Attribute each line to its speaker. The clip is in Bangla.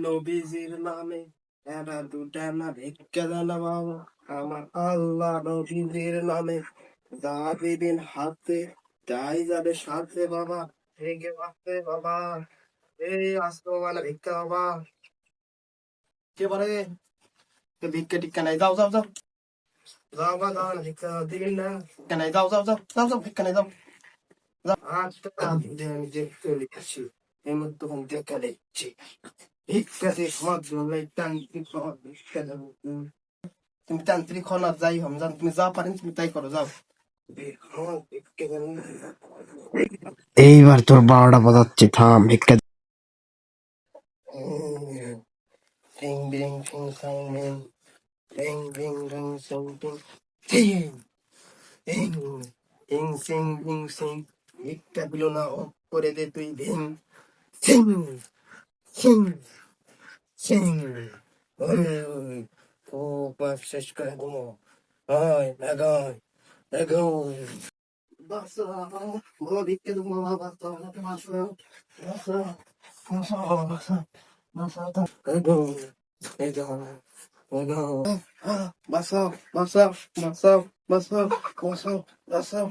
Speaker 1: নবীজির নামে এরা দুটা না ভিক্ষা দেন বাবা, আমার আল্লাহ নবীজির নামে যা দিবেন হাতে তাই যাবে সাথে বাবা। ভেগে বাঁচতে বাবা, এই আসতো মানে ভিক্ষা বাবা। একেবারে ভিক্ষা টিক্ষা নাই, যাও যাও যাও যাও বা যাও না, ভিক্ষা দিবেন না, ভিক্ষা নাই, যাও যাও যাও যাও যাও, ভিক্ষা নাই, যাও যাও। আচ্ছা আমি দেখতে লিখেছি, এই মধ্যে তখন দেখা দিচ্ছি ভিক্ষা দিয়ে সমাজ তান্ত্রিক ভিক্ষা দেবো। তুমি তান্ত্রিক হন আর যাই হন, জান তুমি যা পারেন তুমি তাই করো, যাও।
Speaker 2: এইবার তোর 12টা বাজাচ্ছে, থাম। ভিক্ষা
Speaker 1: Bing bing bing song bing bing bing bing song bing ting bing bing sing bing sing একটা বিলো না অফ করে দে তুই ভিং সিং সিং সিং। ও পাপ শেষ করে ঘুমো, হয় লাগাই লাগাই বাসা বলো ভিক্ষে দেবো বাবা, বাসা বাসা বাসা বাসা বাসা বাসা লাগাই লাগাই লাগাই বাসা বাসা বাসা বাসা বাসা বাসা।